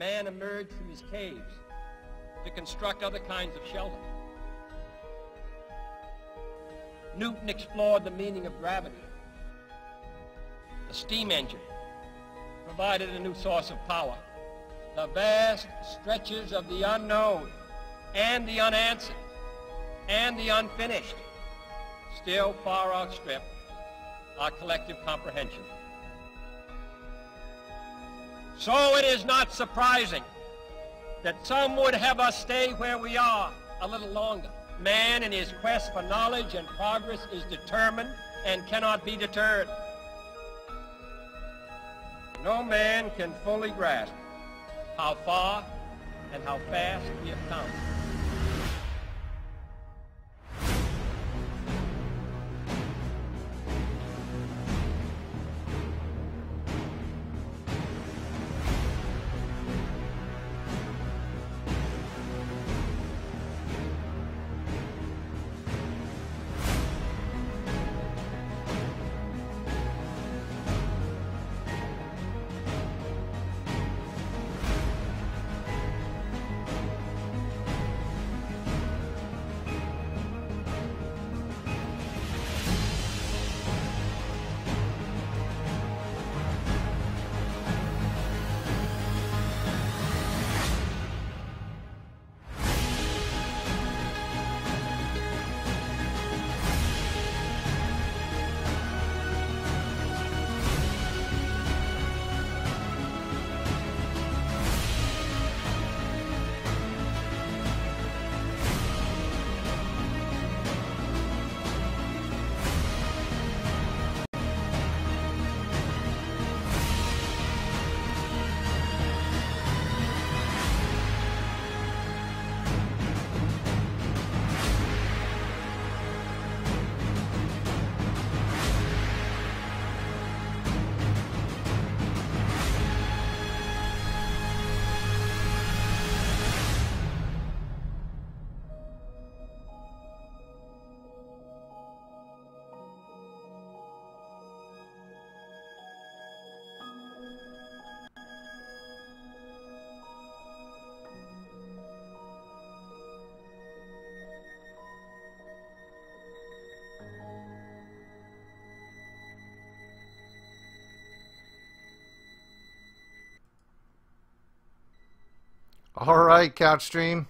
man emerged from his caves to construct other kinds of shelter. Newton explored the meaning of gravity. The steam engine provided a new source of power. The vast stretches of the unknown and the unanswered and the unfinished still far outstrip our collective comprehension. So it is not surprising that some would have us stay where we are a little longer. Man in his quest for knowledge and progress is determined and cannot be deterred. No man can fully grasp how far and how fast we have come. Alright, Couchstream.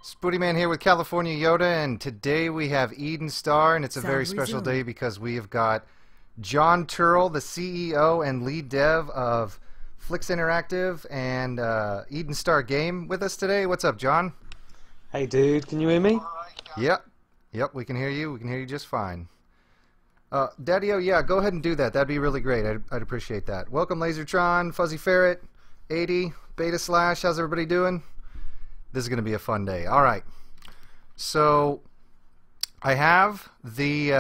Spoodyman here with California Yoda, and today we have Eden Star, and it's a very special day because we have got John Turrell, the CEO and lead dev of Flix Interactive and Eden Star Game with us today. What's up, John? Hey, dude, can you hear me? Yep, we can hear you. We can hear you just fine. Daddy-O, yeah, go ahead and do that. That'd be really great. I'd appreciate that. Welcome, Lasertron, Fuzzy Ferret, 80, Beta Slash. How's everybody doing? This is going to be a fun day. All right. So I have the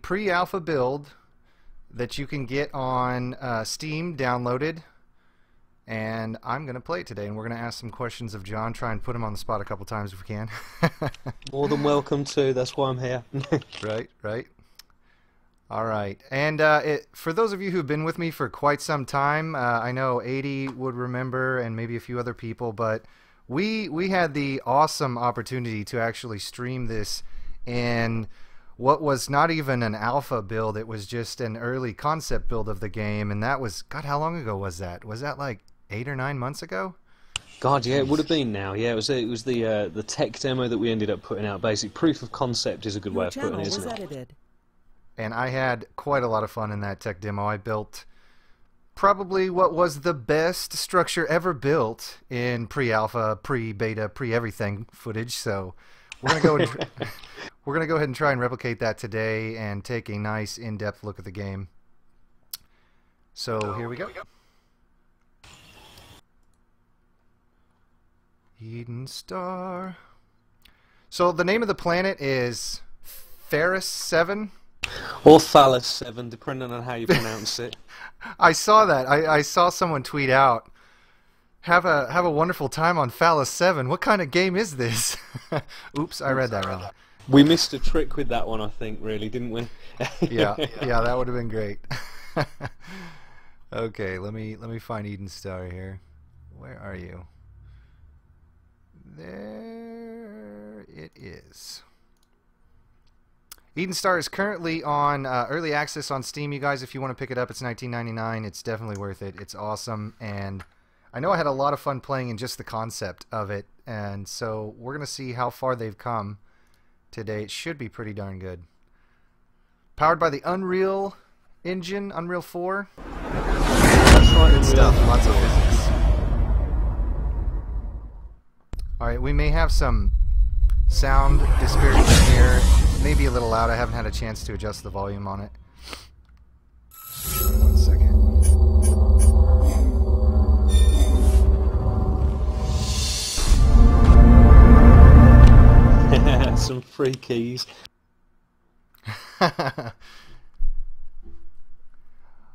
pre-alpha build that you can get on Steam downloaded, and I'm going to play it today, and we're going to ask some questions of John, try and put him on the spot a couple times if we can. More than welcome to. That's why I'm here. Right. All right. And for those of you who've been with me for quite some time, I know 80 would remember and maybe a few other people, but we had the awesome opportunity to actually stream this in what was not even an alpha build. It was just an early concept build of the game, and that was, God, how long ago was that? Was that like 8 or 9 months ago? God, yeah, it would have been now. Yeah, it was the tech demo that we ended up putting out. Basic proof of concept is a good way of putting it, isn't it? And I had quite a lot of fun in that tech demo. I built probably what was the best structure ever built in pre-alpha, pre-beta, pre-everything footage. So we're gonna go we're gonna go ahead and try and replicate that today and take a nice in-depth look at the game. So here we go. Eden Star. So the name of the planet is Ferris 7. Or Phallus 7, depending on how you pronounce it. I saw that. I saw someone tweet out, have a wonderful time on Phallus 7. What kind of game is this? Oops, I read that wrong. We missed a trick with that one, I think, really, didn't we? yeah, that would have been great. Okay, let me find Eden Star here. Where are you? There it is. Eden Star is currently on early access on Steam, you guys. If you want to pick it up, it's $19.99. It's definitely worth it. It's awesome, and I know I had a lot of fun playing in just the concept of it, and so we're going to see how far they've come today. It should be pretty darn good. Powered by the Unreal Engine, Unreal 4. That's right, Good stuff, lots of physics. Alright, we may have some sound disparity here. Maybe a little loud. I haven't had a chance to adjust the volume on it. 1 second. Some free keys.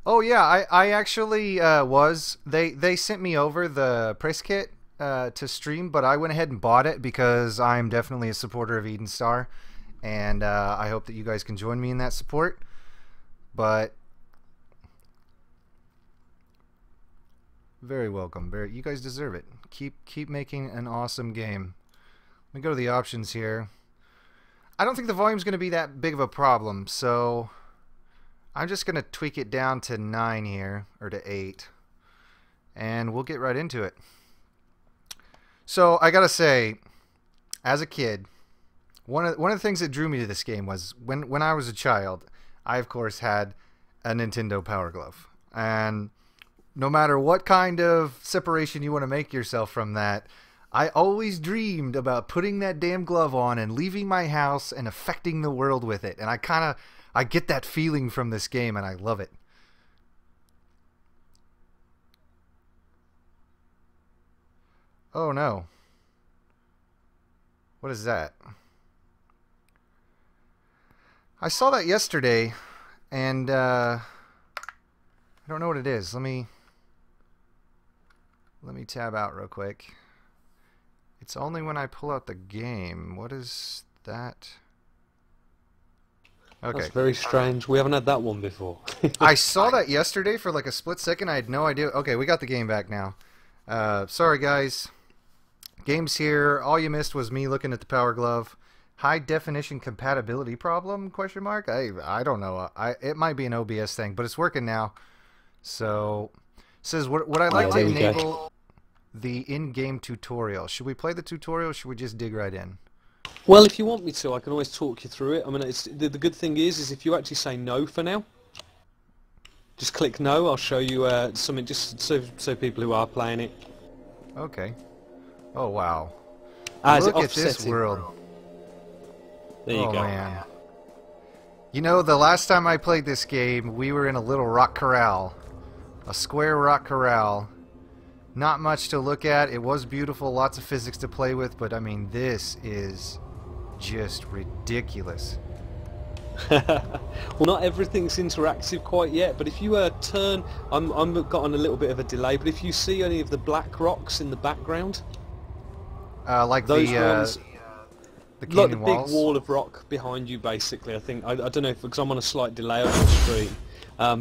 Oh yeah, I actually was. They sent me over the press kit to stream, but I went ahead and bought it because I'm definitely a supporter of Eden Star, and I hope that you guys can join me in that support. But very welcome. You guys deserve it. Keep making an awesome game. Let me go to the options here. I don't think the volume's going to be that big of a problem, so I'm just going to tweak it down to 9 here, or to 8, and we'll get right into it. So I gotta say, as a kid, one of the things that drew me to this game was when I was a child, I of course had a Nintendo Power Glove, and no matter what kind of separation you want to make yourself from that, I always dreamed about putting that damn glove on and leaving my house and affecting the world with it. And I get that feeling from this game, and I love it. Oh no. What is that? I saw that yesterday, and I don't know what it is. Let me tab out real quick. It's only when I pull out the game. What is that? Okay. That's very strange. We haven't had that one before. I saw that yesterday for like a split second. I had no idea. Okay, we got the game back now. Sorry, guys. Game's here. All you missed was me looking at the Power Glove. High definition compatibility problem? Question mark. I don't know. It might be an OBS thing, but it's working now. So it says would I like to enable the in-game tutorial? Should we play the tutorial, or should we just dig right in? Well, if you want me to, I can always talk you through it. I mean, the good thing is if you actually say no for now, just click no. I'll show you something just so people who are playing it. Okay. Oh wow! Look at this world. There you go. Man. You know, the last time I played this game, we were in a little rock corral, a square rock corral. Not much to look at. It was beautiful, lots of physics to play with, but I mean, this is just ridiculous. Well, not everything's interactive quite yet, but if you turn, I'm got on a little bit of a delay, but if you see any of the black rocks in the background, like those ones, the canyon like the big walls? wall of rock behind you, basically. I think I don't know if because I'm on a slight delay on the screen,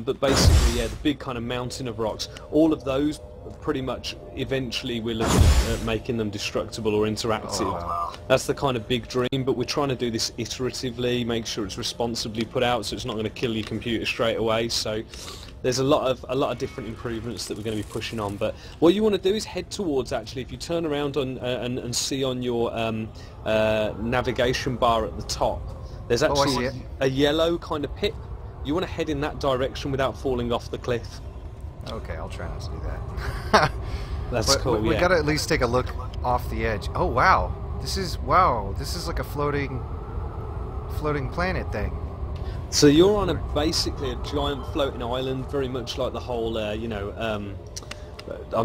but basically, yeah, the big kind of mountain of rocks. All of those, pretty much, eventually we're looking at making them destructible or interactive. Oh, wow. That's the kind of big dream, but we're trying to do this iteratively, make sure it's responsibly put out, so it's not going to kill your computer straight away. So there's a lot of different improvements that we're going to be pushing on. But what you want to do is head towards, actually, if you turn around on and see on your navigation bar at the top, there's actually a yellow kind of pip. You want to head in that direction without falling off the cliff. Okay, I'll try not to do that. That's cool. We gotta at least take a look off the edge. Oh wow, this is like a floating planet thing. So you're on basically a giant floating island, very much like the whole, I'm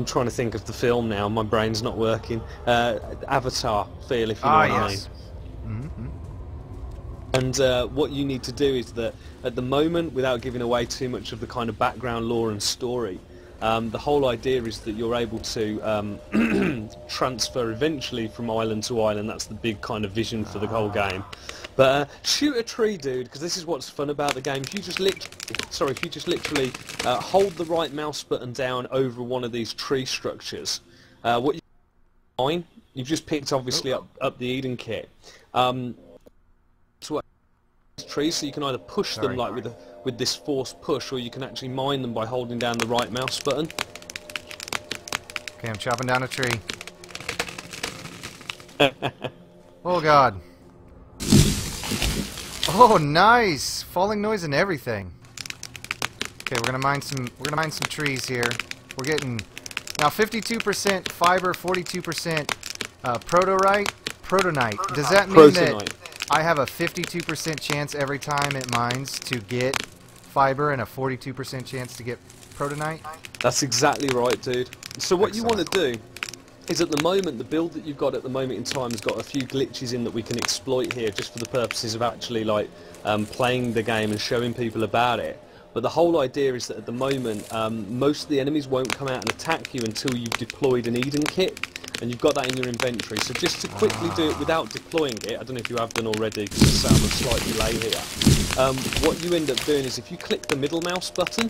trying to think of the film now. My brain's not working. Avatar feel, if you know what I mean. Mm-hmm. And what you need to do is that at the moment, without giving away too much of the kind of background lore and story, the whole idea is that you're able to transfer eventually from island to island. That's the big kind of vision for the whole game. But shoot a tree, dude, because this is what's fun about the game. If you just literally hold the right mouse button down over one of these tree structures, what you mine, you've just picked obviously up the Eden kit. Trees, so you can either push them like with this force push, or you can actually mine them by holding down the right mouse button. Okay, I'm chopping down a tree. Oh god. Oh, nice! Falling noise and everything. Okay, we're gonna mine some trees here. We're getting now 52% fiber, 42% protonite. Does that mean that I have a 52% chance every time it mines to get fiber and a 42% chance to get protonite? That's exactly right, dude. So what you want to do is, at the moment, the build that you've got at the moment in time has got a few glitches in that we can exploit here, just for the purposes of actually like playing the game and showing people about it. But the whole idea is that at the moment, most of the enemies won't come out and attack you until you've deployed an Eden kit, and you've got that in your inventory. So just to quickly do it without deploying it, I don't know if you have done already because I'm a slight delay here. What you end up doing is, if you click the middle mouse button,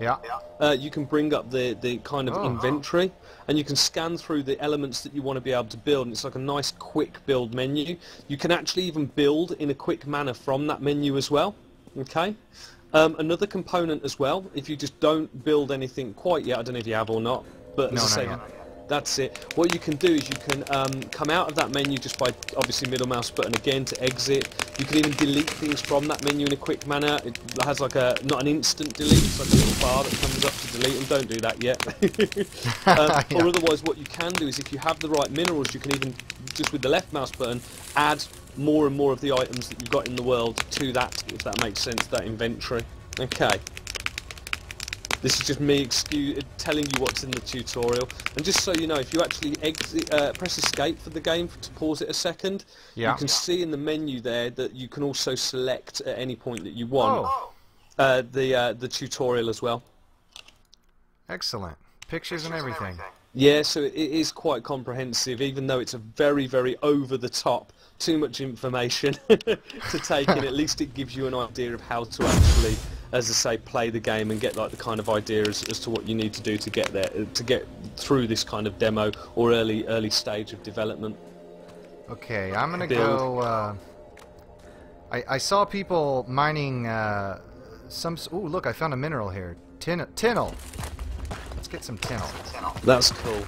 you can bring up the kind of inventory, and you can scan through the elements that you want to be able to build, and it's like a nice quick build menu. You can actually even build in a quick manner from that menu as well. Okay. Another component as well, if you just don't build anything quite yet, I don't know if you have or not, but as I say, that's it. What you can do is you can come out of that menu just by obviously middle mouse button again to exit. You can even delete things from that menu in a quick manner. It has like not an instant delete, it's like a little bar that comes up to delete them. Don't do that yet. Or otherwise what you can do is, if you have the right minerals, you can even, just with the left mouse button, add more and more of the items that you've got in the world to that, if that makes sense, that inventory. Okay. This is just me telling you what's in the tutorial. And just so you know, if you actually press escape for the game to pause it a second, you can see in the menu there that you can also select at any point that you want the tutorial as well. Excellent. Pictures and everything. Yeah, so it is quite comprehensive, even though it's a very, very over-the-top, too much information to take in. At least it gives you an idea of how to actually, as I say, play the game and get like the kind of idea as to what you need to do to get there, to get through this kind of demo or early stage of development. Okay, I'm gonna go. I saw people mining some. Ooh, look! I found a mineral here. Tinnel. Let's get some tinnel. That's cool.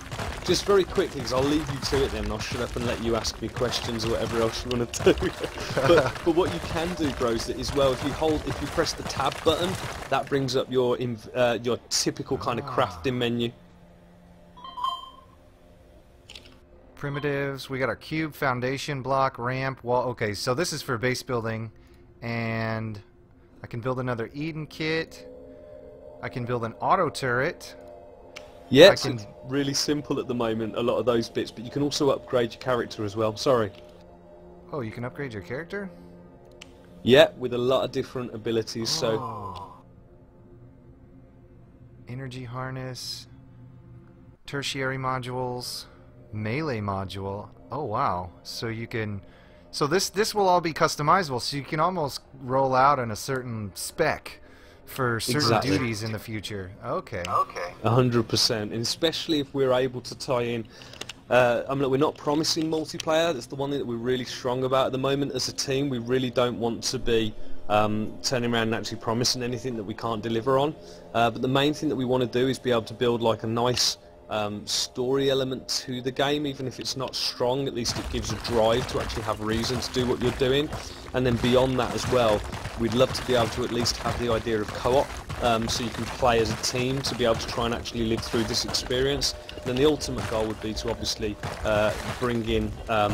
Just very quickly, because I'll leave you to it then, and I'll shut up and let you ask me questions or whatever else you want to do. but what you can do, bros, is, well, if you press the tab button, that brings up your typical kind of crafting menu. Primitives. We got our cube, foundation block, ramp, wall. Okay, so this is for base building, and I can build another Eden kit. I can build an auto turret. Yeah, it's really simple at the moment, a lot of those bits, but you can also upgrade your character as well. Sorry. Oh, you can upgrade your character? Yeah, with a lot of different abilities, so... Energy harness, tertiary modules, melee module. Oh, wow. So you can... So this will all be customizable, so you can almost roll out on a certain spec for certain duties in the future. Okay. 100%, and especially if we're able to tie in. I mean, we're not promising multiplayer. That's the one thing that we're really strong about at the moment as a team. We really don't want to be turning around and actually promising anything that we can't deliver on. But the main thing that we want to do is be able to build like a nice story element to the game. Even if it's not strong, at least it gives a drive to actually have reason to do what you're doing. And then beyond that as well, we'd love to be able to at least have the idea of co-op, so you can play as a team to be able to try and actually live through this experience. And then the ultimate goal would be to obviously bring in a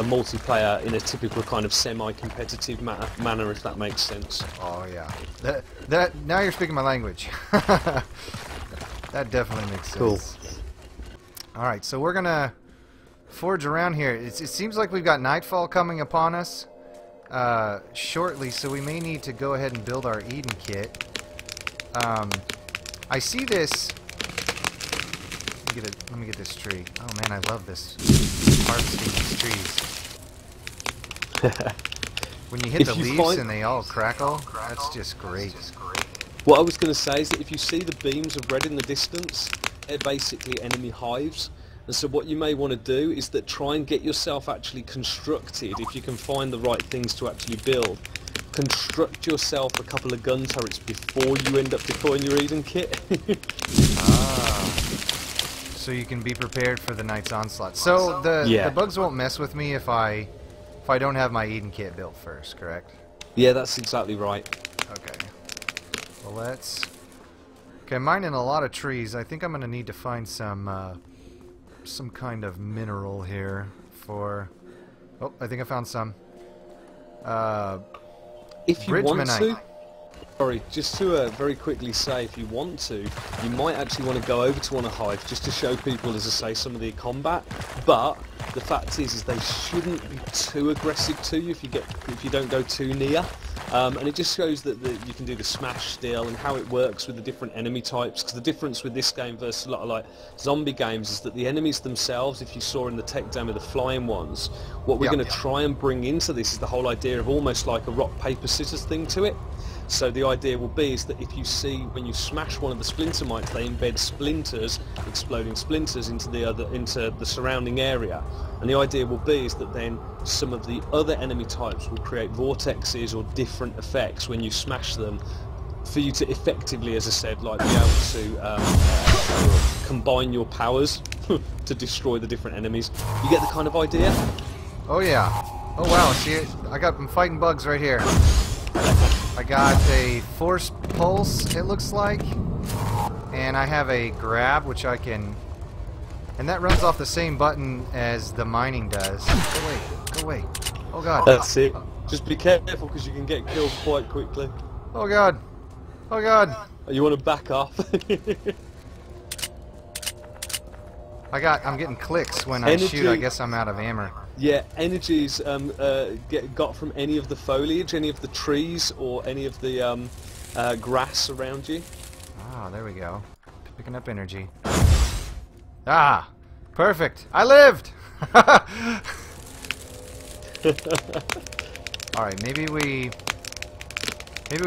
multiplayer in a typical kind of semi-competitive manner, if that makes sense. Oh yeah, that now you're speaking my language. That definitely makes sense. Cool. All right, so we're gonna forge around here. It seems like we've got nightfall coming upon us shortly, so we may need to go ahead and build our Eden kit. I see this. Let me get this tree. Oh man, I love this harvesting these trees. When you hit If the you leaves find- and they all crackle, that's just great. What I was going to say is that if you see the beams of red in the distance, they're basically enemy hives. And so what you may want to do is that try and get yourself actually constructed, if you can find the right things to actually build. Construct yourself a couple of gun turrets before you end up deploying your Eden kit. So you can be prepared for the Knight's Onslaught. So the bugs won't mess with me if I don't have my Eden kit built first, correct? Yeah, that's exactly right. Okay. Well, let's... Okay, I'm mining a lot of trees. I think I'm going to need to find some kind of mineral here for... Oh, I think I found some. If you want Bridgemanite. to... Sorry, just to very quickly say, if you want to, you might actually want to go over to one of Hive just to show people, as I say, some of the combat. But the fact is they shouldn't be too aggressive to you if you don't go too near. And it just shows that you can do the smash still and how it works with the different enemy types. Because the difference with this game versus a lot of like zombie games is that the enemies themselves, if you saw in the tech demo, the flying ones, what we're going to try and bring into this is the whole idea of almost like a rock paper scissors thing to it. So the idea will be is that if you see when you smash one of the splinter mites, they embed splinters, exploding splinters into the surrounding area. And the idea will be is that then some of the other enemy types will create vortexes or different effects when you smash them, for you to effectively, as I said, like be able to combine your powers to destroy the different enemies. You get the kind of idea? Oh yeah. Oh wow, see it? I'm fighting bugs right here. I got a force pulse, it looks like, and I have a grab, which I can, and that runs off the same button as the mining does. Go away, go away. Oh god. That's it. Just be careful because you can get killed quite quickly. Oh god. Oh god. You want to back off. I'm getting clicks when I shoot. I guess I'm out of ammo. Yeah, energies got from any of the foliage, any of the trees, or any of the grass around you. Ah, there we go. Picking up energy. Ah, perfect. I lived. All right, maybe we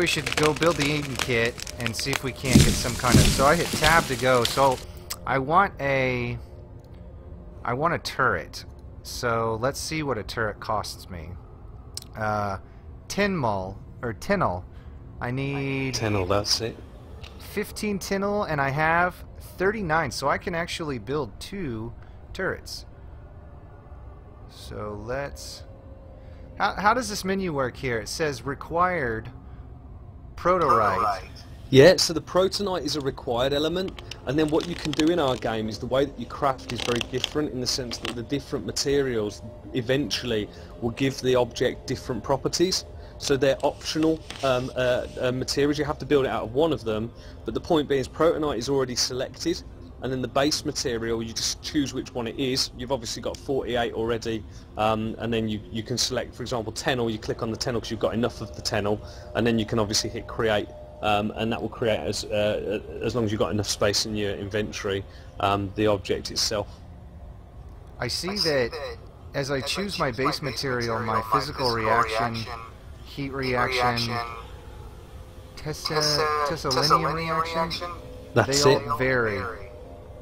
should go build the Eden kit and see if we can't get some kind of. So I hit tab to go. So I want a turret. So let's see what a turret costs me. Tinmal or tinnel. I need Tinnel, that's it. 15 tinnel, and I have 39, so I can actually build 2 turrets. So let's. How does this menu work here? It says required protorite. Yeah, so the protonite is a required element, and then what you can do in our game is the way that you craft is very different in the sense that the different materials eventually will give the object different properties. So they're optional materials. You have to build it out of one of them, but the point being is protonite is already selected, and then the base material, you just choose which one it is. You've obviously got 48 already, and then you can select, for example, tennel. You click on the tennel because you've got enough of the tennel, and then you can obviously hit create. And that will create as long as you've got enough space in your inventory, the object itself. I see that as I choose my base material, my physical reaction, heat reaction, Tessalinium reaction, That's they it. all vary.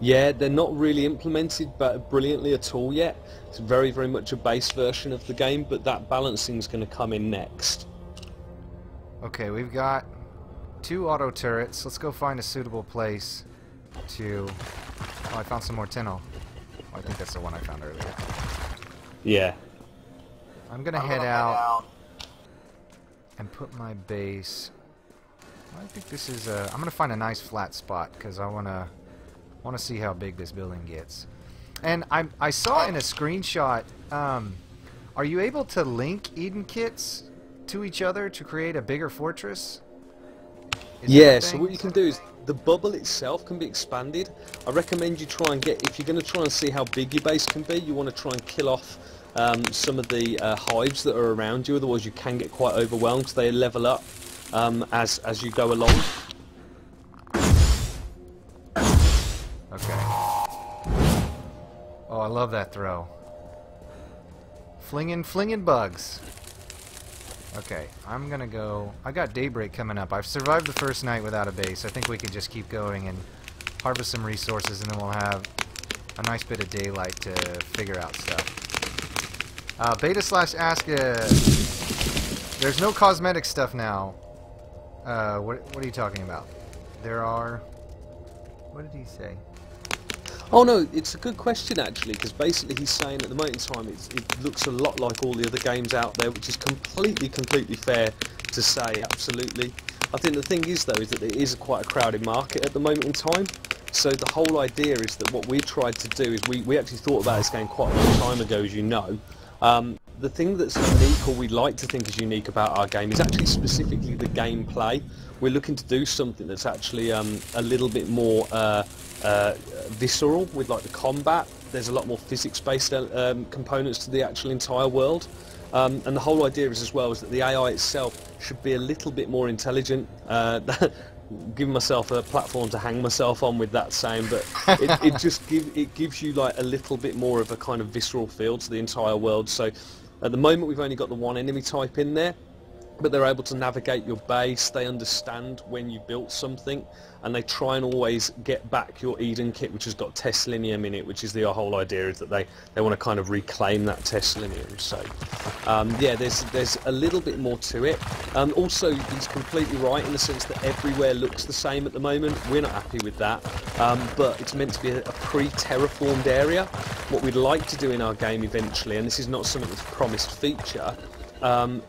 Yeah, they're not really implemented but brilliantly at all yet. It's very, very much a base version of the game, but that balancing is going to come in next. Okay, we've got 2 auto turrets. Let's go find a suitable place to... Oh, I found some more tinnel. Oh, I think that's the one I found earlier. Yeah. I'm gonna head out and put my base. I think this is a... I'm gonna find a nice flat spot because I wanna see how big this building gets. And I saw in a screenshot. Are you able to link Eden kits to each other to create a bigger fortress? Yeah, so what you can do is the bubble itself can be expanded. I recommend you try and get, if you're going to try and see how big your base can be, you want to try and kill off some of the hives that are around you, otherwise you can get quite overwhelmed because they level up as you go along. Okay. Oh, I love that throw. Flinging bugs. Okay, I'm gonna go... I got daybreak coming up. I've survived the first night without a base. I think we can just keep going and harvest some resources, and then we'll have a nice bit of daylight to figure out stuff. Beta/Aska... There's no cosmetic stuff now. What are you talking about? There are... What did he say? Oh no, it's a good question actually, because basically he's saying at the moment in time it looks a lot like all the other games out there, which is completely fair to say, absolutely. I think the thing is though, is that it is quite a crowded market at the moment in time. So the whole idea is that what we tried to do is we actually thought about this game quite a long time ago, as you know. The thing that's unique, or we'd like to think is unique about our game, is actually specifically the gameplay. We're looking to do something that's actually a little bit more visceral with like the combat. There's a lot more physics-based components to the actual entire world. And the whole idea is as well is that the AI itself should be a little bit more intelligent. Giving myself a platform to hang myself on with that saying, but it gives you like a little bit more of a kind of visceral feel to the entire world. So at the moment we've only got the one enemy type in there, but they're able to navigate your base, they understand when you built something, and they try and always get back your Eden kit, which has got Teslinium in it, which is the whole idea is that they want to kind of reclaim that Teslinium. So yeah, there's a little bit more to it. Also, he's completely right in the sense that everywhere looks the same at the moment. We're not happy with that, but it's meant to be a pre-terraformed area. What we'd like to do in our game eventually, and this is not something that's a promised feature,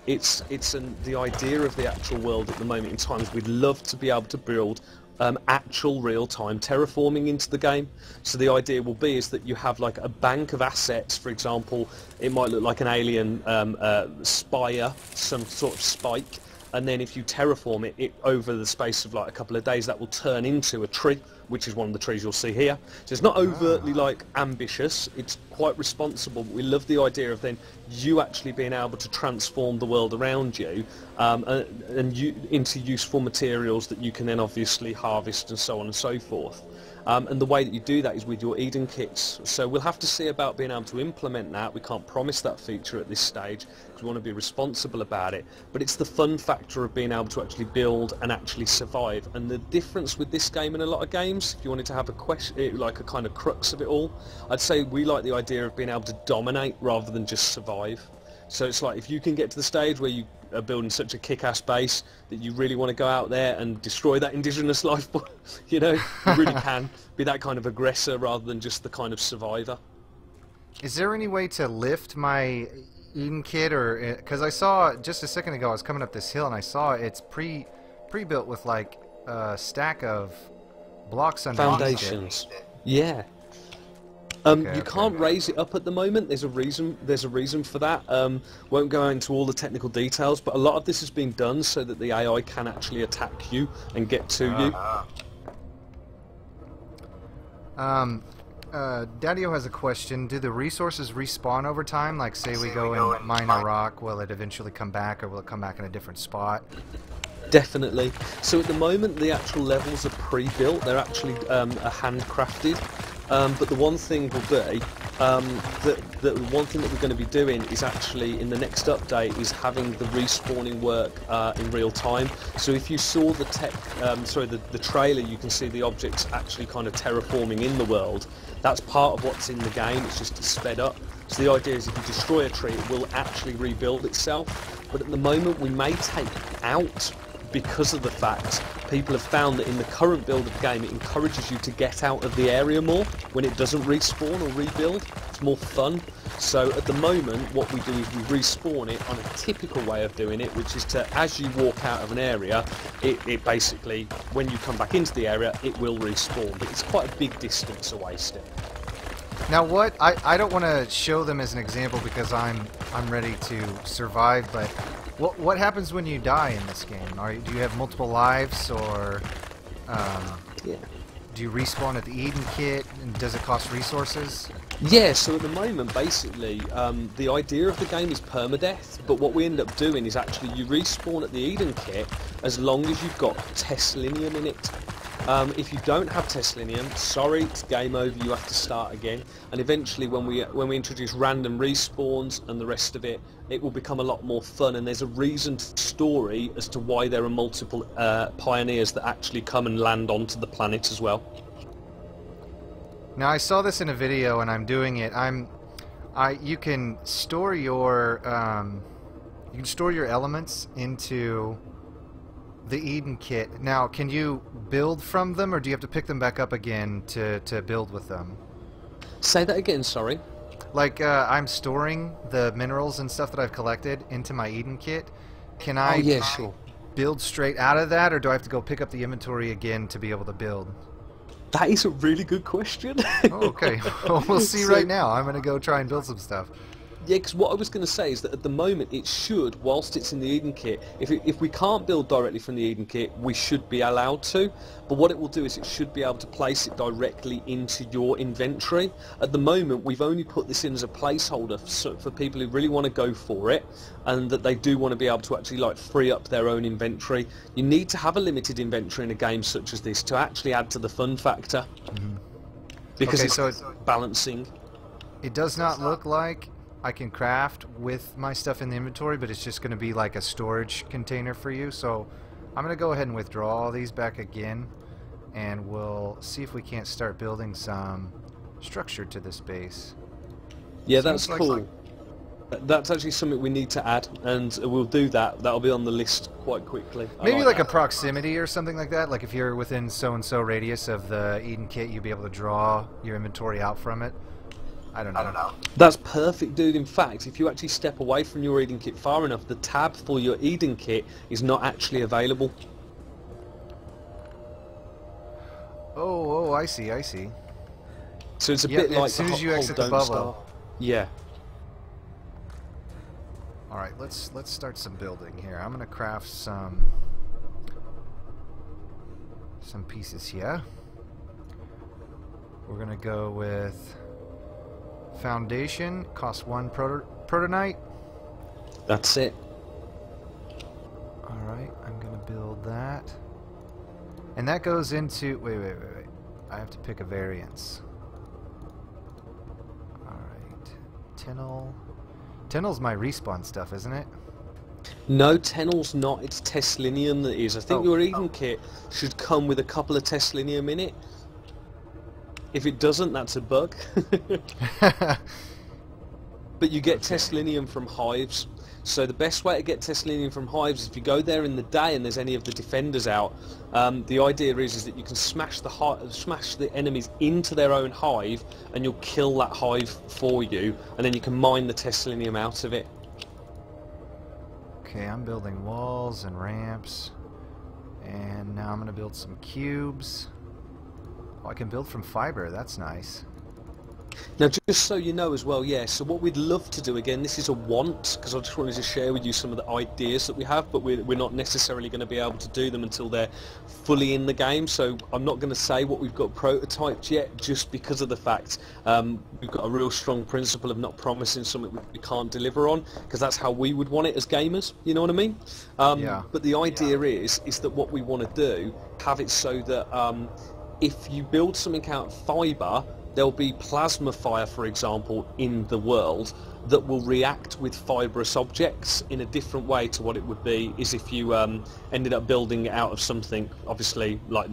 it's the idea of the actual world at the moment in time is we'd love to be able to build actual real-time terraforming into the game. So the idea will be is that you have like a bank of assets. For example, it might look like an alien spire, some sort of spike, and then if you terraform it over the space of like a couple of days, that will turn into a tree, which is one of the trees you'll see here. So it's not overtly like ambitious, it's quite responsible, but we love the idea of then you actually being able to transform the world around you into useful materials that you can then obviously harvest and so on and so forth. And the way that you do that is with your Eden kits. So we'll have to see about being able to implement that. We can't promise that feature at this stage because we want to be responsible about it. But it's the fun factor of being able to actually build and actually survive. And the difference with this game and a lot of games, if you wanted to have a question, like a kind of crux of it all, I'd say we like the idea of being able to dominate rather than just survive. So it's like if you can get to the stage where you are building such a kick-ass base that you really want to go out there and destroy that indigenous life, you know, you really can be that kind of aggressor rather than just the kind of survivor. Is there any way to lift my Eden kit, or because I saw just a second ago I was coming up this hill and I saw it's pre-built with like a stack of blocks underneath foundations. It. Yeah. You can't raise it up at the moment. There's a reason for that. Won't go into all the technical details, but a lot of this has been done so that the AI can actually attack you and get to you. Daddio has a question. Do the resources respawn over time? Like say we go and mine a rock, will it eventually come back, or will it come back in a different spot? Definitely. So at the moment the actual levels are pre-built. They're actually handcrafted. But the one thing will be the one thing that we're going to be doing is actually in the next update is having the respawning work in real time. So if you saw the the trailer, you can see the objects actually kind of terraforming in the world. That's part of what's in the game. It's just sped up. So the idea is if you destroy a tree, it will actually rebuild itself. But at the moment, we may take out, because of the fact people have found that in the current build of the game it encourages you to get out of the area more when it doesn't respawn or rebuild. It's more fun. So at the moment what we do is we respawn it on a typical way of doing it, which is to, as you walk out of an area, it basically, when you come back into the area, it will respawn, but it's quite a big distance away still. Now what, I don't want to show them as an example because I'm ready to survive, but what happens when you die in this game? Do you have multiple lives, or do you respawn at the Eden kit, and does it cost resources? Yeah, so at the moment, basically, the idea of the game is permadeath, but what we end up doing is actually you respawn at the Eden kit as long as you've got Teslinium in it. If you don't have Teslinium, sorry, it's game over. You have to start again. And eventually, when we introduce random respawns and the rest of it, it will become a lot more fun. And there's a reasoned story as to why there are multiple pioneers that actually come and land onto the planet as well. Now I saw this in a video, and I'm doing it. You can store your elements into the Eden kit. Now, can you build from them, or do you have to pick them back up again to build with them? Say that again, sorry. Like, I'm storing the minerals and stuff that I've collected into my Eden kit. Can I Sure. build straight out of that, or do I have to go pick up the inventory again to be able to build? That is a really good question. Oh, okay. Well, we'll see right now. I'm going to go try and build some stuff. Yeah, because what I was going to say is that at the moment it should, whilst it's in the Eden kit, if we can't build directly from the Eden kit, we should be allowed to. But what it will do is it should be able to place it directly into your inventory. At the moment, we've only put this in as a placeholder for people who really want to go for it, and that they do want to be able to actually like free up their own inventory. You need to have a limited inventory in a game such as this to actually add to the fun factor. Mm-hmm. Because Okay, it's so balancing. it does not look like I can craft with my stuff in the inventory, but it's just going to be like a storage container for you. So I'm going to go ahead and withdraw all these back again, and we'll see if we can't start building some structure to this base. Yeah, Seems that's like- cool. That's actually something we need to add, and we'll do that. That'll be on the list quite quickly. I Maybe like a that. proximity or something like that. Like if you're within so-and-so radius of the Eden kit, you'll be able to draw your inventory out from it. I don't know. That's perfect, dude. In fact, if you actually step away from your Eden kit far enough, the tab for your Eden kit is not actually available. Oh, I see. So it's a Yep, bit like as soon as you hold, exit the don't bubble. start. Yeah. All right, let's start some building here. I'm gonna craft some pieces here. We're gonna go with foundation. Costs 1 protonite. That's it. All right, I'm gonna build that, and that goes into wait. I have to pick a variance. All right, Tinnel. Tinnel's my respawn stuff, isn't it? No, Tennel's not. It's Teslinium that is. I think Oh. your Eden kit should come with a couple of Teslinium in it. If it doesn't, that's a bug. But you get Teslinium from hives. So the best way to get Teslinium from hives is if you go there in the day and there's any of the defenders out. The idea is that you can smash the enemies into their own hive, and you'll kill that hive for you, and then you can mine the Teslinium out of it. Okay, I'm building walls and ramps, and now I'm gonna build some cubes. Oh, I can build from fiber. That's nice. Now, just so you know as well, yeah, so what we'd love to do, again, this is a want, because I just wanted to share with you some of the ideas that we have, but we're not necessarily going to be able to do them until they're fully in the game, so I'm not going to say what we've got prototyped yet, just because of the fact we've got a real strong principle of not promising something we can't deliver on, because that's how we would want it as gamers, you know what I mean? Yeah. But the idea is that what we want to do, have it so that if you build something out of fibre, there'll be plasma fire, for example, in the world that will react with fibrous objects in a different way to what it would be is if you ended up building it out of something, obviously, like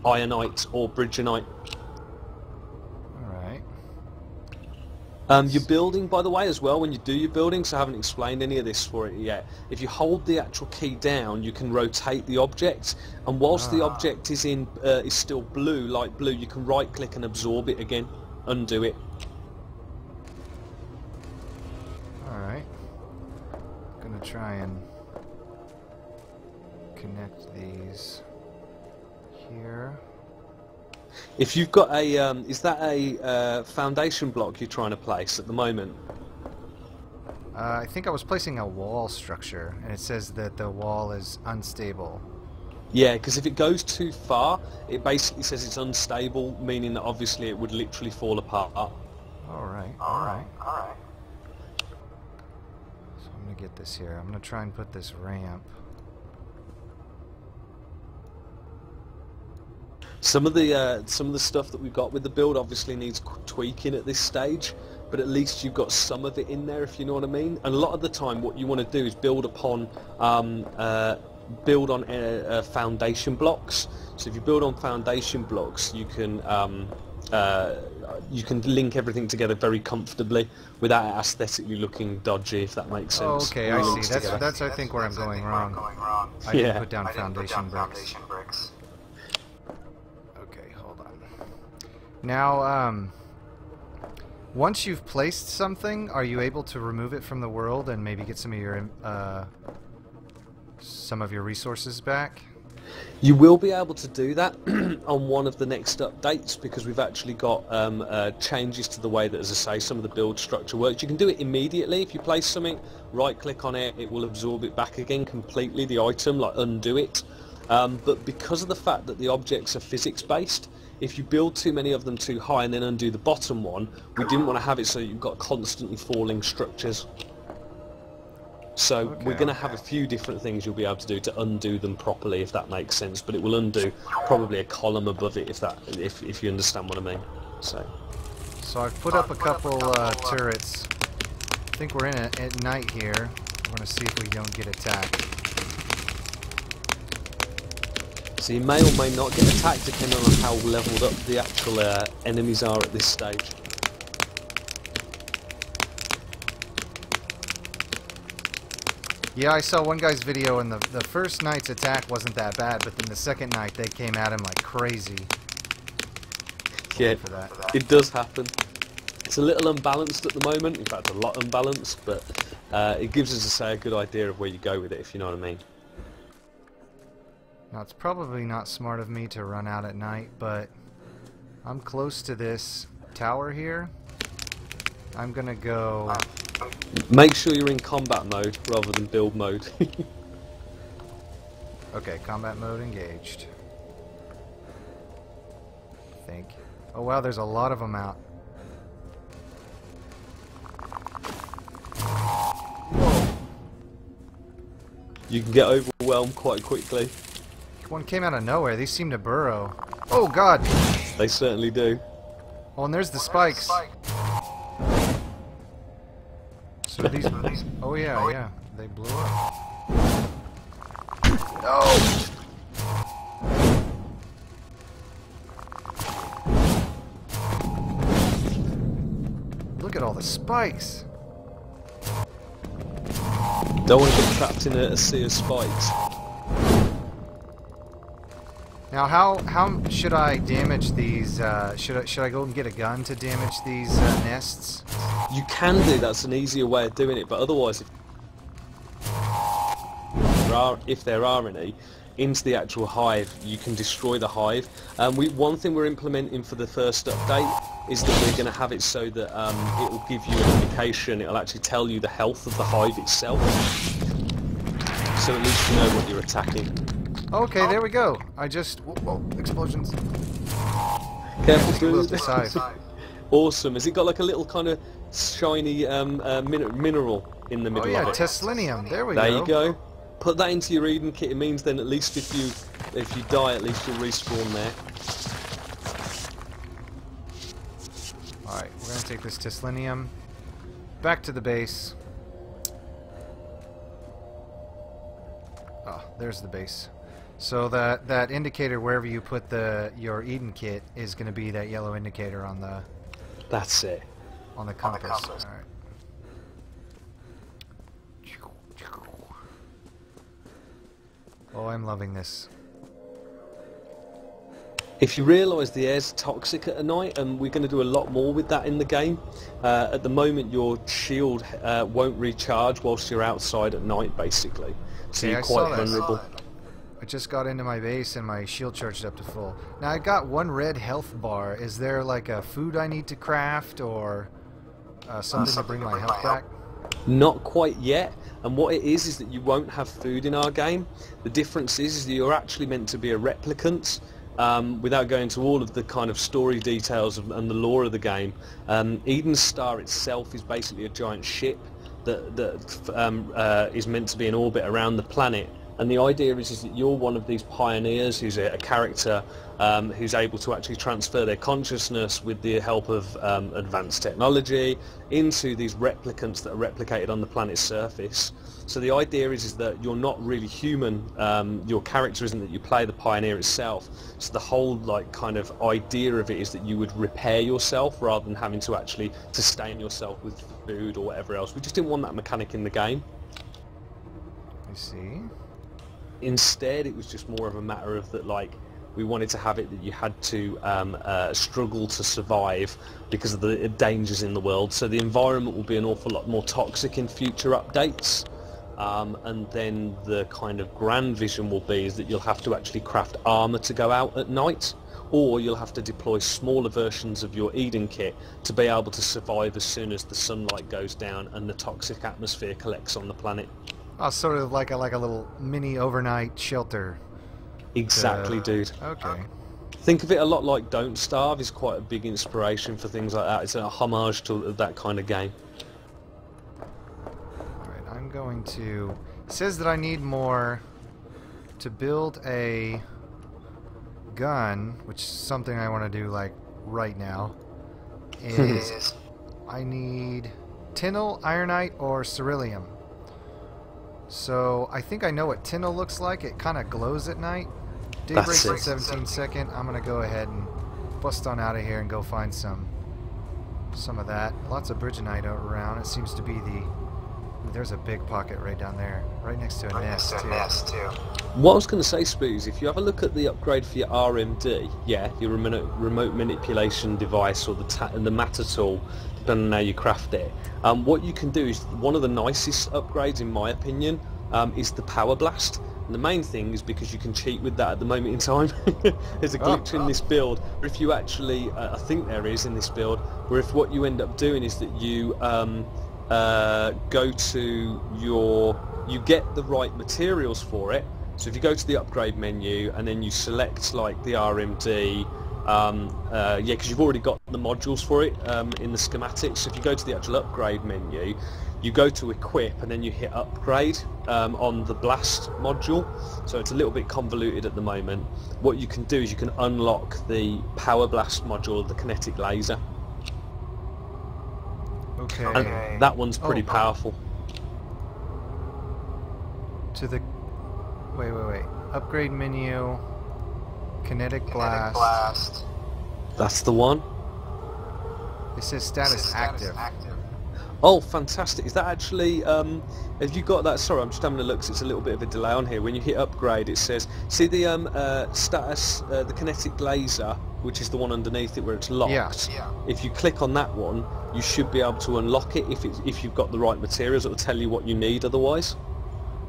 ironite or bridgenite. Alright. Your building, by the way, as well, when you do your building, so I haven't explained any of this for it yet, if you hold the actual key down, you can rotate the object, and whilst the object is still blue, light blue, you can right-click and absorb it again, undo it. Alright. Gonna try and connect these here. If you've got a, is that a foundation block you're trying to place at the moment? I think I was placing a wall structure, and it says that the wall is unstable. Yeah, because if it goes too far, it basically says it's unstable, meaning that obviously it would literally fall apart. Alright. So I'm gonna get this here. I'm gonna try and put this ramp. Some of the stuff that we've got with the build obviously needs tweaking at this stage, but at least you've got some of it in there, if you know what I mean. And a lot of the time, what you want to do is build on foundation blocks. So if you build on foundation blocks, you can link everything together very comfortably without it aesthetically looking dodgy, if that makes sense. Oh, okay, I see. That's I think where I'm going wrong. I didn't put down foundation bricks. Okay, hold on. Now, once you've placed something, are you able to remove it from the world and maybe get some of your resources back? You will be able to do that on one of the next updates, because we've actually got changes to the way that, as I say, some of the build structure works. You can do it immediately. If you place something, right click on it, it will absorb it back again completely, the item, like undo it. But because of the fact that the objects are physics based, if you build too many of them too high and then undo the bottom one, we didn't want to have it so you've got constantly falling structures. So we're going to have a few different things you'll be able to do to undo them properly, if that makes sense. But it will undo probably a column above it, if you understand what I mean. So I've put up a couple turrets. I think we're in it at night here. We're going to see if we don't get attacked. So you may or may not get attacked depending on how leveled up the actual enemies are at this stage. Yeah, I saw one guy's video, and the first night's attack wasn't that bad, but then the second night they came at him like crazy. Yeah, it does happen. It's a little unbalanced at the moment, in fact a lot unbalanced, but it gives us, a good idea of where you go with it, if you know what I mean. Now, it's probably not smart of me to run out at night, but I'm close to this tower here. I'm gonna go... Make sure you're in combat mode rather than build mode. Okay, combat mode engaged. I think. Oh wow, there's a lot of them out. Whoa. You can get overwhelmed quite quickly. One came out of nowhere. These seem to burrow. Oh god! They certainly do. Oh, and there's the spikes. So these... Oh yeah, they blew up. No! Look at all the spikes. Don't want to get trapped in a sea of spikes. Now, how should I damage these? Should I go and get a gun to damage these nests? You can do. That's an easier way of doing it. But otherwise, if there are any, into the actual hive, you can destroy the hive. One thing we're implementing for the first update is that we're going to have it so that it will give you an indication. It'll actually tell you the health of the hive itself, so at least you know what you're attacking. Okay, there we go. I just... Whoa, explosions. Careful, dude. This hive. Awesome. Has it got like a little kind of shiny mineral in the middle of it? Oh yeah, it? Teslinium. There we go. There you go. Put that into your Eden kit. It means then at least if you die, at least you'll respawn there. Alright, we're going to take this Teslinium back to the base. Oh, there's the base. So that indicator wherever you put your Eden kit is going to be that yellow indicator on the... That's it. On the compass. Alright. Oh, I'm loving this. If you realise the air's toxic at night, and we're going to do a lot more with that in the game, at the moment your shield won't recharge whilst you're outside at night, basically. So you're quite vulnerable. I just got into my base and my shield charged up to full. Now I got one red health bar. Is there like a food I need to craft or something to bring my health back? Not quite yet. And what it is that you won't have food in our game. The difference is that you're actually meant to be a replicant. Without going into all of the kind of story details and the lore of the game, Eden Star itself is basically a giant ship that is meant to be in orbit around the planet. And the idea is that you're one of these pioneers who's a character who's able to actually transfer their consciousness with the help of advanced technology into these replicants that are replicated on the planet's surface. So the idea is that you're not really human. Your character isn't that you play the pioneer itself. So the whole kind of idea of it is that you would repair yourself rather than having to actually sustain yourself with food or whatever else. We just didn't want that mechanic in the game. I see. Instead, it was just more of a matter of that, we wanted to have it that you had to struggle to survive because of the dangers in the world. So the environment will be an awful lot more toxic in future updates. And then the kind of grand vision will be is that you'll have to actually craft armor to go out at night, or you'll have to deploy smaller versions of your Eden kit to be able to survive as soon as the sunlight goes down and the toxic atmosphere collects on the planet. Oh, sort of like a little mini overnight shelter. Exactly, dude. Okay. Think of it a lot like Don't Starve is quite a big inspiration for things like that. It's a homage to that kind of game. Alright, I'm going to... It says that I need more to build a gun, which is something I want to do right now. Is I need Tinel, Ironite, or Ceruleum. So I think I know what Tinel looks like. It kind of glows at night. Daybreak's in 17 seconds. I'm gonna go ahead and bust on out of here and go find some of that. Lots of Bridgenite around. It seems to be the... There's a big pocket right down there, right next to a nest too. What I was going to say, Spoos, if you have a look at the upgrade for your RMD, your remote manipulation device, or the matter tool, depending on how you craft it, what you can do is, one of the nicest upgrades in my opinion, is the Power Blast. And the main thing is because you can cheat with that at the moment in time. There's a glitch in this build, or if you actually, I think there is in this build, where if what you end up doing is that you go to you get the right materials for it. So if you go to the upgrade menu and then you select the RMD, because you've already got the modules for it in the schematics. So if you go to the actual upgrade menu, you go to equip and then you hit upgrade on the blast module. So it's a little bit convoluted at the moment. What you can do is you can unlock the power blast module, the kinetic laser. Okay. And that one's pretty powerful. To the... Wait. Upgrade menu. Kinetic blast. That's the one. It says status active. Oh, fantastic. Is that actually... have you got that... Sorry, I'm just having a look because it's a little bit of a delay on here. When you hit upgrade, it says... See the status, the kinetic laser, which is the one underneath it where it's locked? Yeah. If you click on that one, you should be able to unlock it if you've got the right materials. It will tell you what you need otherwise.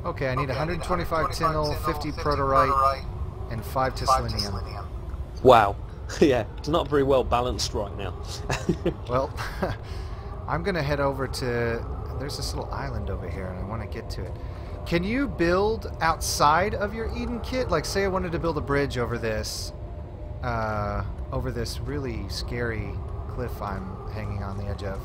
Okay, I need 125 Tinel, 50 Protorite, and 5 Tisselinium. Wow. Yeah, it's not very well balanced right now. Well, I'm going to head over to... There's this little island over here, and I want to get to it. Can you build outside of your Eden kit? Like, say I wanted to build a bridge over this really scary cliff I'm hanging on the edge of.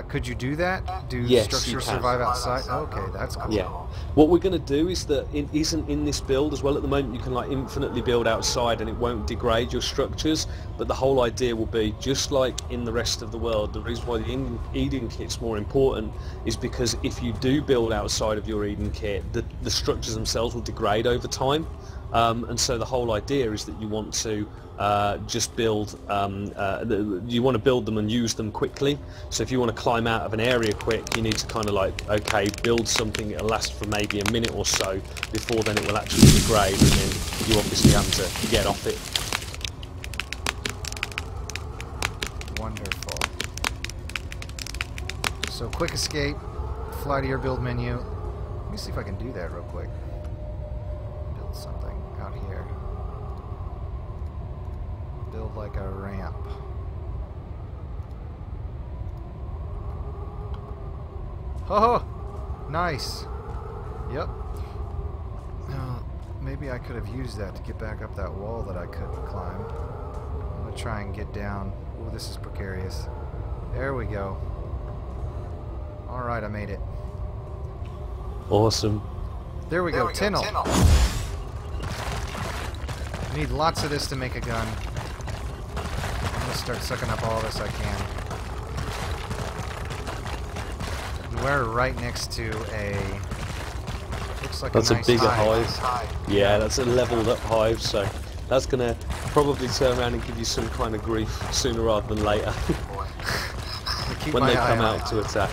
Could you do that? Do structures survive outside? Okay, that's cool. Yeah. What we're going to do is that it isn't in this build as well at the moment. You can infinitely build outside and it won't degrade your structures. But the whole idea will be, just like in the rest of the world, the reason why the Eden kit's more important is because if you do build outside of your Eden kit, the structures themselves will degrade over time. And so the whole idea is that you want to just build, you want to build them and use them quickly. So if you want to climb out of an area quick, you need to kind of build something that'll last for maybe a minute or so before then it will actually degrade, and then you obviously have to get off it. Wonderful. So quick escape, fly to your build menu. Let me see if I can do that real quick. Build something out here. Build like a ramp. Oh, nice. Yep. Now, maybe I could have used that to get back up that wall that I couldn't climb. I'm gonna try and get down. Oh, this is precarious. There we go. Alright, I made it. Awesome. There we go, Tinnel. Need lots of this to make a gun. I'm gonna start sucking up all this I can. We're right next to a... looks like that's a nice bigger hive. Yeah, that's a leveled up hive, so that's gonna probably turn around and give you some kind of grief sooner rather than later when they come out to attack.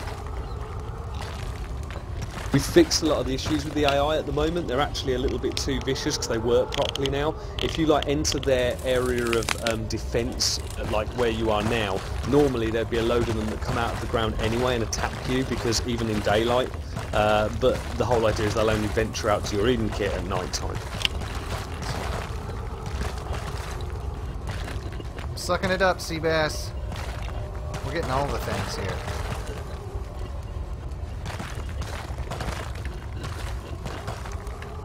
We've fixed a lot of the issues with the AI at the moment. They're actually a little bit too vicious because they work properly now. If you like enter their area of defense, like where you are now, normally there'd be a load of them that come out of the ground anyway and attack you, because even in daylight, but the whole idea is they'll only venture out to your Eden kit at night time. Sucking it up, Seabass. We're getting all the things here.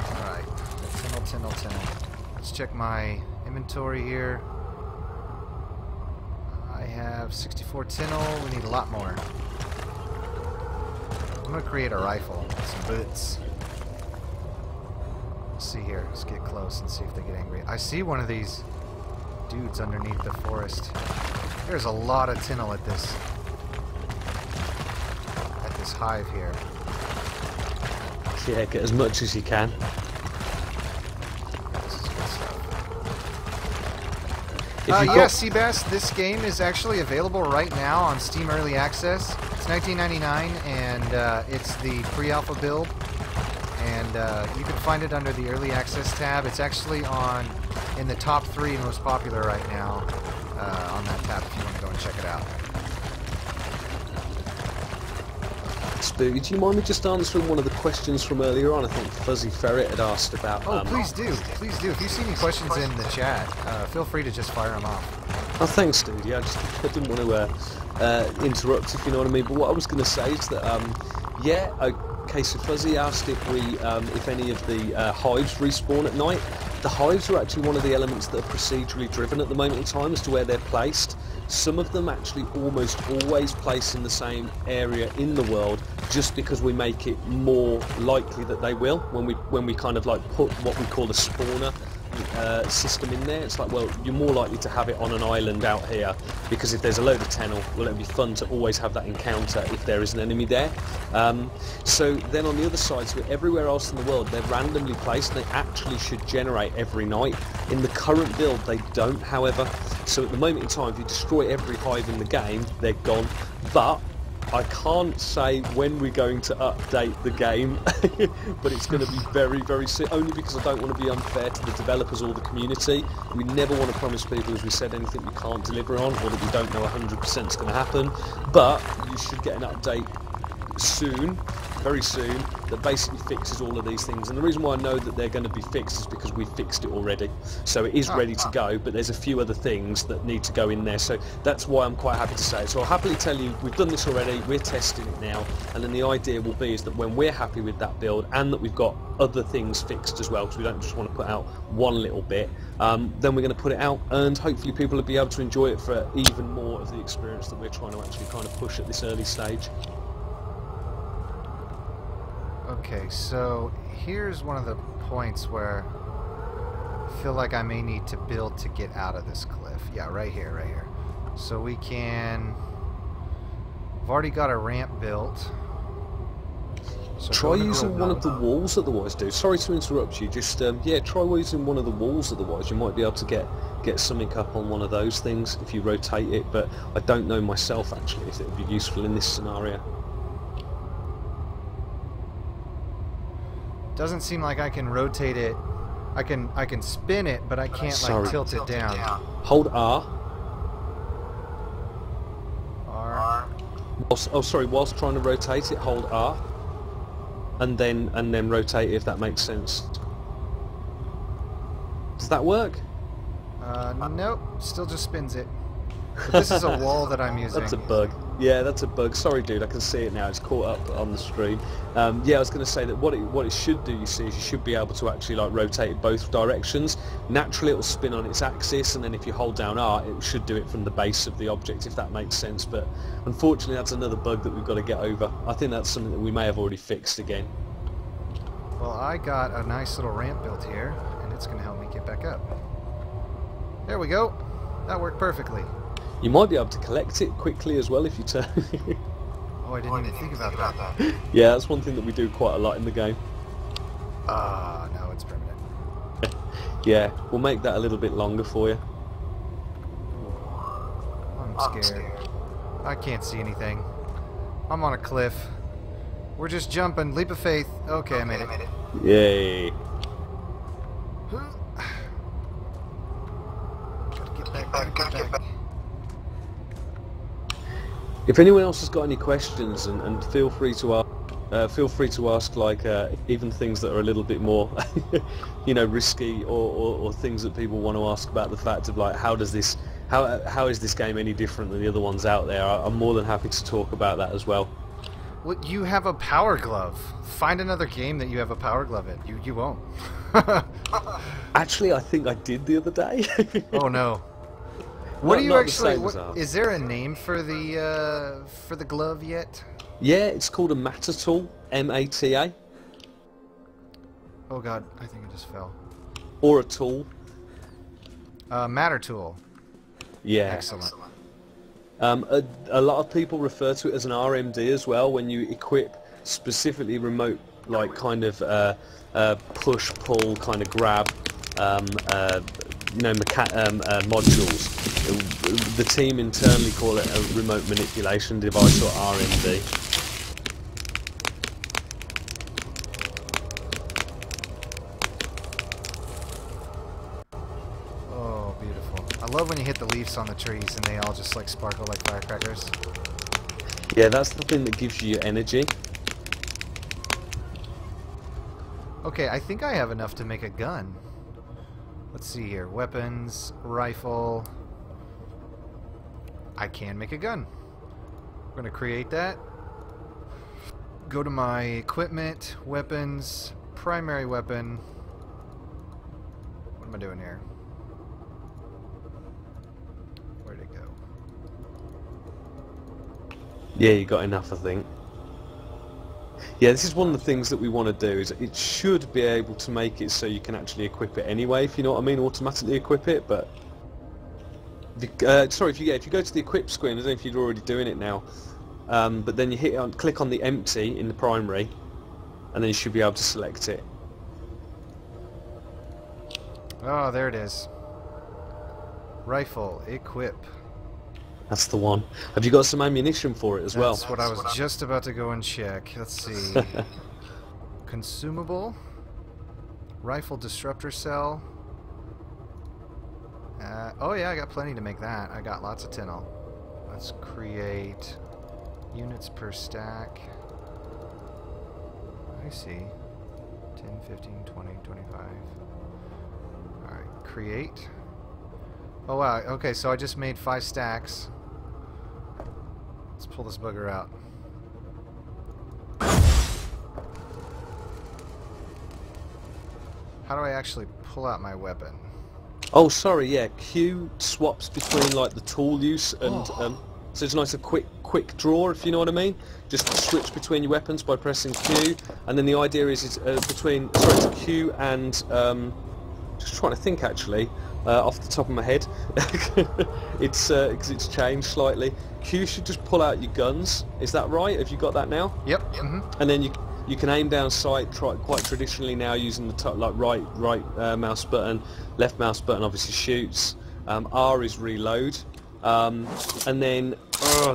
Alright. Tinnel. Let's check my inventory here. I have 64 tinnel. We need a lot more. I'm going to create a rifle with some boots. Let's see here. Let's get close and see if they get angry. I see one of these dudes underneath the forest. There's a lot of tinnel at this hive here. Yeah, get as much as you can. This is good stuff. Yeah, Seabass, this game is actually available right now on Steam Early Access. It's $19.99, and it's the pre-alpha build. And you can find it under the Early Access tab. It's actually in the top 3 most popular right now on that tab if you want to go and check it out. Spooky, do you mind me just answering one of the questions from earlier on? I think Fuzzy Ferret had asked about... Oh, please do. Please do. If you see any questions in the chat, feel free to just fire them off. Oh, thanks, dude. Yeah, I didn't want to interrupt, if you know what I mean. But what I was going to say is that, okay, so Fuzzy asked if any of the hives respawn at night. The hives are actually one of the elements that are procedurally driven at the moment in time as to where they're placed. Some of them actually almost always place in the same area in the world, just because we make it more likely that they will when we kind of like put what we call a spawner system in there. It's like, well, you're more likely to have it on an island out here, because if there's a load of Tennel, well, it'd be fun to always have that encounter if there is an enemy there. So then on the other side, so everywhere else in the world, they're randomly placed, and they actually should generate every night. In the current build, they don't, however. So at the moment in time, if you destroy every hive in the game, they're gone. But I can't say when we're going to update the game, but it's going to be very, very soon, only because I don't want to be unfair to the developers or the community. We never want to promise people, as we said, anything we can't deliver on, or that we don't know 100% is going to happen. But you should get an update soon, very soon, that basically fixes all of these things. And the reason why I know that they're going to be fixed is because we fixed it already. So it is ready to go, but there's a few other things that need to go in there. So that's why I'm quite happy to say it. So I'll happily tell you, we've done this already, we're testing it now, and then the idea will be is that when we're happy with that build, and that we've got other things fixed as well, because we don't just want to put out one little bit, then we're going to put it out, and hopefully people will be able to enjoy it for even more of the experience that we're trying to actually kind of push at this early stage. Okay, so here's one of the points where I feel like I may need to build to get out of this cliff. Yeah, right here. So we can... I've already got a ramp built. So try using one of the walls otherwise, dude. Sorry to interrupt you. Just, yeah, try using one of the walls otherwise. You might be able to get something up on one of those things if you rotate it, but I don't know myself, actually, if it would be useful in this scenario. Doesn't seem like I can rotate it. I can spin it, but I can't like tilt it down. Hold R. R. Oh, sorry. Whilst trying to rotate it, hold R, and then rotate it, if that makes sense. Does that work? Nope. Still just spins it. But this is a wall that I'm using. That's a bug. Yeah, that's a bug. Sorry, dude. I can see it now. It's caught up on the screen. Yeah, I was going to say that what it should do, you see, is you should be able to actually like rotate it both directions. Naturally, it will spin on its axis, and then if you hold down R, it should do it from the base of the object, if that makes sense. But unfortunately, that's another bug that we've got to get over. I think that's something that we may have already fixed again. Well, I got a nice little ramp built here, and it's going to help me get back up. There we go. That worked perfectly. You might be able to collect it quickly as well if you turn. Oh, I didn't even think about that. Yeah, that's one thing that we do quite a lot in the game. Ah, no, it's permanent. Yeah, we'll make that a little bit longer for you. I'm scared. I can't see anything. I'm on a cliff. We're just jumping. Leap of faith. Okay, I made it. Yay. Gotta get back. If anyone else has got any questions, and feel free to ask like even things that are a little bit more, you know, risky, or things that people want to ask about the fact of like how is this game any different than the other ones out there. I'm more than happy to talk about that as well. Well, you have a power glove. Find another game that you have a power glove in. You won't. Actually, I think I did the other day. Oh no. What do you Not actually? the same as ours. Is there a name for the glove yet? Yeah, it's called a Mata tool, M-A-T-A, Oh god, I think it just fell. or a tool. Matter tool. Yeah. Excellent. A lot of people refer to it as an RMD as well when you equip specifically remote, like kind of push, pull, kind of grab, you know, modules. The team internally call it a remote manipulation device, or RMD. Oh, beautiful. I love when you hit the leaves on the trees and they all just like sparkle like firecrackers. Yeah, that's the thing that gives you energy. Okay, I think I have enough to make a gun. Let's see here. Weapons, rifle. I can make a gun. We're going to create that. Go to my equipment, weapons, primary weapon. What am I doing here? Where'd it go? Yeah, you got enough, I think. Yeah, this is one of the things that we want to do. Is it should be able to make it so you can actually equip it anyway, if you know what I mean, automatically equip it. But sorry, if you go to the equip screen, I don't know if you're already doing it now. But then you click on the empty in the primary, and then you should be able to select it. Oh, there it is. Rifle, equip. That's the one. Have you got some ammunition for it as well? That's what I was just about to go and check. Let's see. Consumable. Rifle disruptor cell. Oh yeah, I got plenty to make that. I got lots of tinnel. Let's create units per stack. I see. 10, 15, 20, 25. Alright, create. Oh wow, okay, so I just made 5 stacks. Let's pull this bugger out. How do I actually pull out my weapon? Oh, sorry, yeah. Q swaps between like the tool use and so it's nice a quick draw, if you know what I mean. Just switch between your weapons by pressing Q, and then the idea is between it's Q and just trying to think actually off the top of my head. It's because it's changed slightly. Q should just pull out your guns. Is that right? Have you got that now? Yep. Mm-hmm. And then you can aim down sight quite traditionally now using the top, like right mouse button, left mouse button obviously shoots. R is reload, and then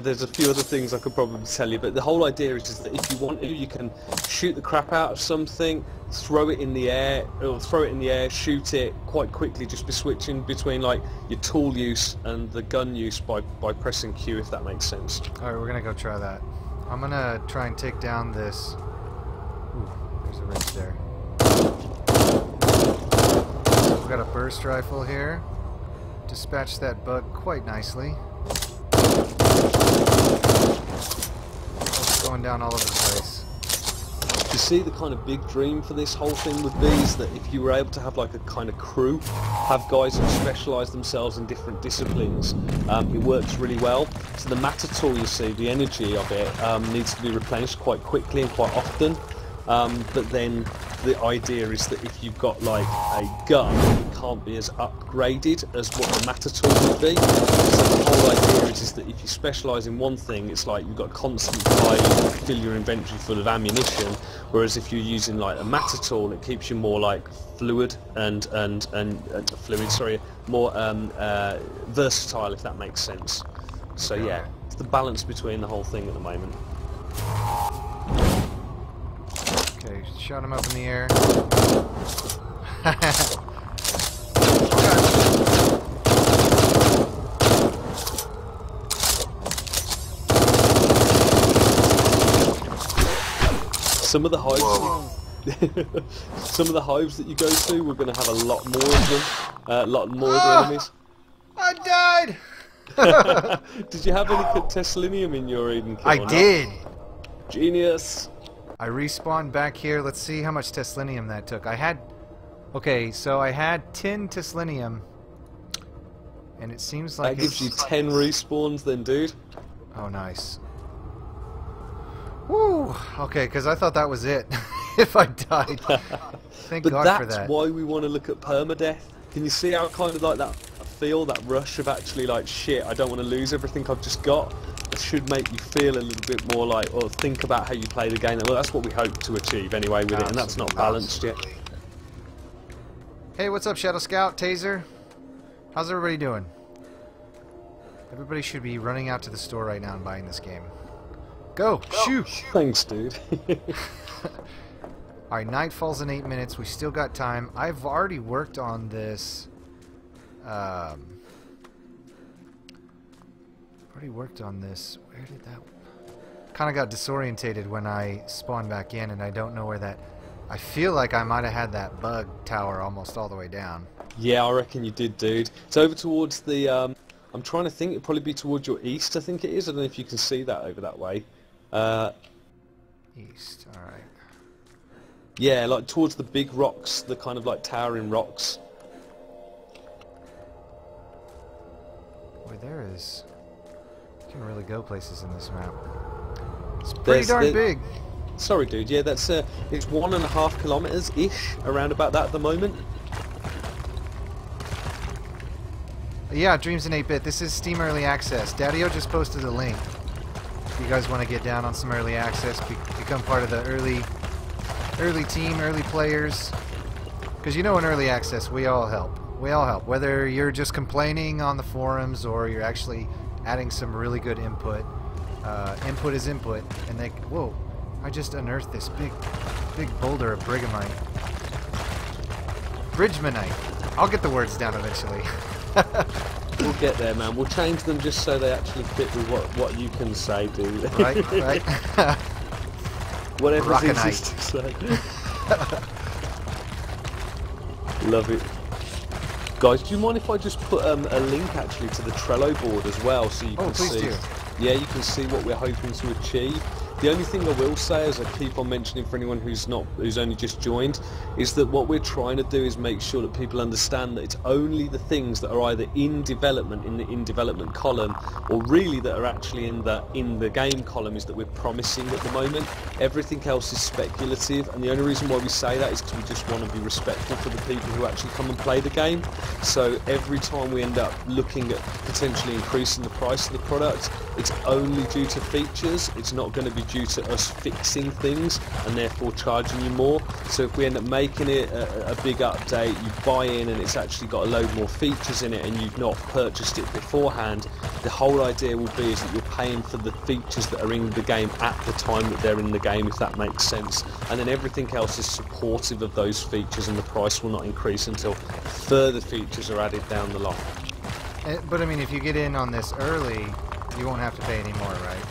there's a few other things I could probably tell you, but the whole idea is just that if you want to, you can shoot the crap out of something, throw it in the air, shoot it quite quickly, just be switching between like your tool use and the gun use by pressing Q, if that makes sense. Alright, we're gonna go try that. I'm gonna try and take down this. Ooh, there's a ridge there. We've got a burst rifle here. Dispatch that bug quite nicely. It's going down all over the place. You see, the kind of big dream for this whole thing would be is that if you were able to have like a kind of crew, have guys who specialise themselves in different disciplines, it works really well. So the matter tool, you see, the energy of it needs to be replenished quite quickly and quite often. but then the idea is that if you've got like a gun, it can't be as upgraded as what the Matador would be. So the whole idea is that if you specialise in one thing, it's like you've got constant fire, fill your inventory full of ammunition, whereas if you're using like a Matador, it keeps you more like fluid and more versatile, if that makes sense. So yeah, it's the balance between the whole thing at the moment. Okay, shot him up in the air. Some of the hives, some of the hives that you go to, we're going to have a lot more of them, a lot more of the enemies. I died. Did you have any Tesselinium in your Eden kill? I did. Genius. I respawned back here. Let's see how much Tesselinium that took. I had 10 Tesselinium, and it seems like that gives you 10 respawns then, dude. Oh, nice. Woo! Okay, because I thought that was it. If I died. Thank But God that's for that. why we want to look at permadeath. Can you see how kind of like that feel, that rush of actually like, shit, I don't want to lose everything I've just got? It should make you feel a little bit more like, or think about how you play the game. Well, that's what we hope to achieve anyway with it, and that's not balanced yet. Hey, what's up, Shadow Scout, Taser? How's everybody doing? Everybody should be running out to the store right now and buying this game. Go! Shoot! Thanks, dude. Alright, night falls in 8 minutes. We still got time. I've already worked on this. Where did that... Kind of got disorientated when I spawned back in, and I don't know where that... I feel like I might have had that bug tower almost all the way down. Yeah, I reckon you did, dude. It's over towards the... I'm trying to think. It'd probably be towards your east, I think it is. I don't know if you can see that over that way. East, alright. Yeah, like towards the big rocks, the kind of like towering rocks. Boy, there is... You can really go places in this map. It's pretty darn big. Sorry, dude. Yeah, that's it's 1.5 kilometers ish, around about that at the moment. Yeah, Dreams in 8-bit. This is Steam Early Access. Daddy-O just posted a link. If you guys want to get down on some early access, become part of the early team, early players. Because you know, in early access, we all help. We all help. Whether you're just complaining on the forums or you're actually adding some really good input. Input is input. And they... Whoa. I just unearthed this big boulder of Brigamite. Bridgemanite. I'll get the words down eventually. We'll get there, man. We'll change them just so they actually fit with what you can say, dude. Right, right. Whatever's easiest to say. Love it. Guys, do you mind if I just put a link actually to the Trello board as well, so you can see? Please do. Yeah, you can see what we're hoping to achieve. The only thing I will say, as I keep on mentioning for anyone who's only just joined, is that what we're trying to do is make sure that people understand that it's only the things that are either in development in the in development column, or really that are actually in the game column, is that we're promising at the moment. Everything else is speculative, and the only reason why we say that is because we just want to be respectful for the people who actually come and play the game. So every time we end up looking at potentially increasing the price of the product, it's only due to features. It's not going to be due to us fixing things and therefore charging you more. So if we end up making it a big update, you buy in and it's actually got a load more features in it and you've not purchased it beforehand, the whole idea will be is that you're paying for the features that are in the game at the time that they're in the game, if that makes sense. And then everything else is supportive of those features, and the price will not increase until further features are added down the line. But I mean, if you get in on this early, you won't have to pay any more, right?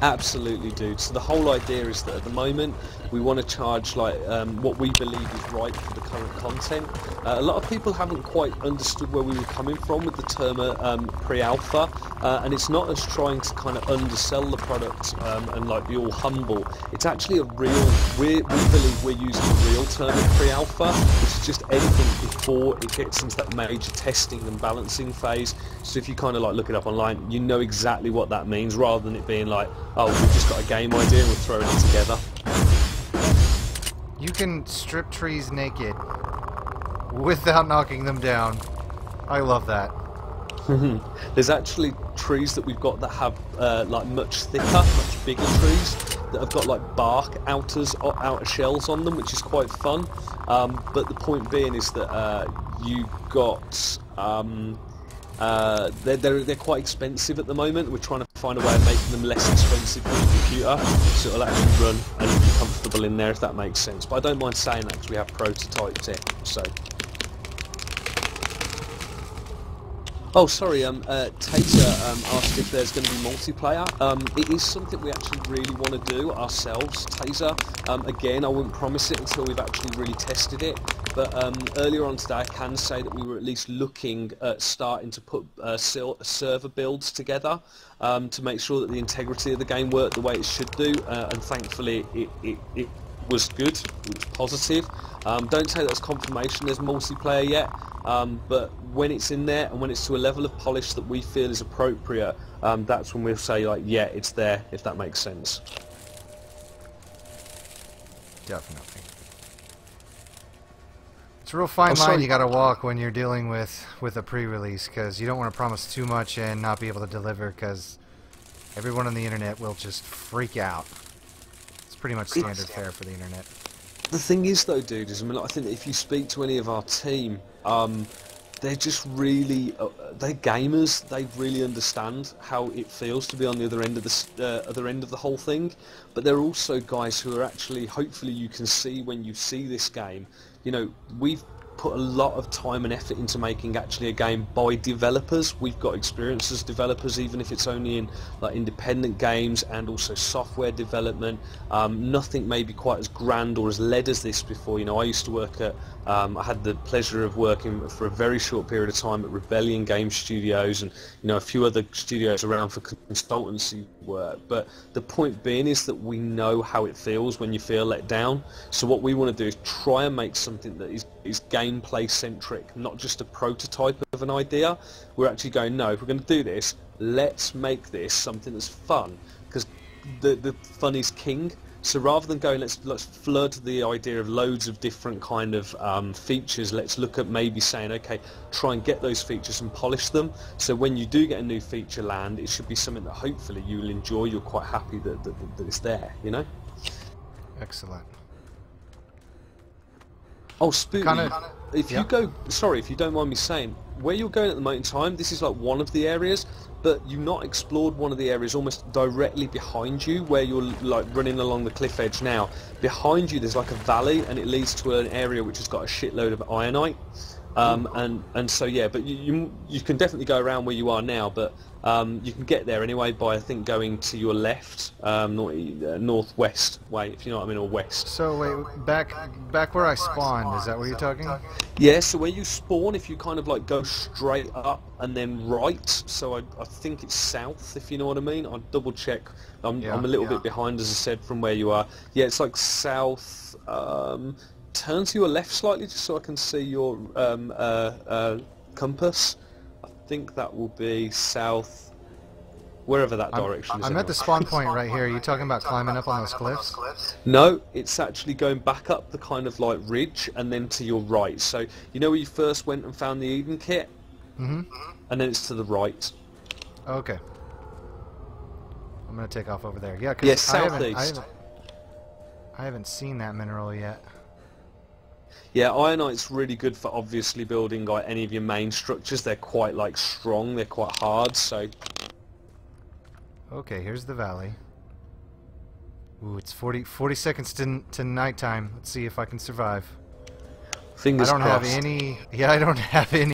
Absolutely, dude. So the whole idea is that at the moment we want to charge like what we believe is right for the current content. A lot of people haven't quite understood where we were coming from with the term pre-alpha, and it's not us trying to kind of undersell the product and like be all humble. It's actually a real, we believe we're using a real term of pre-alpha, which is just anything before it gets into that major testing and balancing phase. So if you kind of like look it up online, you know exactly what that means, rather than it being like, oh, we've just got a game idea and we're throwing it together. You can strip trees naked without knocking them down. I love that. There's actually trees that we've got that have like much thicker, much bigger trees that have got like bark outer shells on them, which is quite fun. But the point being is that you got they're quite expensive at the moment. We're trying to find a way of making them less expensive for the computer, so it'll actually run and be comfortable in there, if that makes sense. But I don't mind saying that because we have prototyped it. So. Oh, sorry, Taser asked if there's going to be multiplayer. It is something we actually really want to do ourselves, Taser. Again, I wouldn't promise it until we've actually really tested it, but earlier on today I can say that we were at least looking at starting to put server builds together to make sure that the integrity of the game worked the way it should do, and thankfully it was good, it was positive. Don't take that as confirmation there's multiplayer yet, but when it's in there and when it's to a level of polish that we feel is appropriate, that's when we'll say, like, yeah, it's there, if that makes sense. Definitely. It's a real fine line you gotta walk when you're dealing with a pre-release, because you don't want to promise too much and not be able to deliver, because everyone on the internet will just freak out. It's pretty much standard fare for the internet. The thing is, though, dude, is, I mean, I think that if you speak to any of our team, they're just really, they're gamers. They really understand how it feels to be on the other end of the whole thing. But they're also guys who are actually, hopefully, you can see when you see this game. You know, we've put a lot of time and effort into making actually a game by developers. We've got experience as developers, even if it's only in like independent games and also software development. Nothing maybe quite as grand or as led as this before. You know, I used to work at, I had the pleasure of working for a very short period of time at Rebellion Game Studios and, you know, a few other studios around for consultancy work. But the point being is that we know how it feels when you feel let down. So what we want to do is try and make something that is gameplay centric, not just a prototype of an idea. We're actually going, no, if we're going to do this, let's make this something that's fun, because the fun is king. So rather than going, let's flood the idea of loads of different kind of features, let's look at maybe saying, okay, try and get those features and polish them, so when you do get a new feature land, it should be something that hopefully you'll enjoy, you're quite happy that it's there, you know? Excellent. Oh, Spooky, if you go, sorry, if you don't mind me saying, where you're going at the moment in time, this is like one of the areas, but you've not explored one of the areas almost directly behind you, where you're like running along the cliff edge now. Behind you there's like a valley, and it leads to an area which has got a shitload of ironite. And so yeah, but you can definitely go around where you are now, but you can get there anyway by, I think, going to your left, northwest way, if you know what I mean, or west. So wait, back where I spawned, is that where you're talking? Yeah, so where you spawn, if you kind of like go straight up and then right, so I think it's south, if you know what I mean. I'll double check. I'm a little bit behind, as I said, from where you are. Yeah, it's like south. Turn to your left slightly just so I can see your compass. I think that will be south, wherever that direction is. I'm at the spawn point right here. Are you talking about climbing up on those cliffs? No, it's actually going back up the kind of like ridge and then to your right. So you know where you first went and found the Eden kit? Mm-hmm. And then it's to the right. Okay. I'm going to take off over there. Yeah, because southeast. I haven't seen that mineral yet. Yeah, ironite's really good for obviously building like any of your main structures. They're quite like strong, they're quite hard, so... Okay, here's the valley. Ooh, it's 40 seconds to nighttime. Let's see if I can survive. Fingers crossed. I don't have any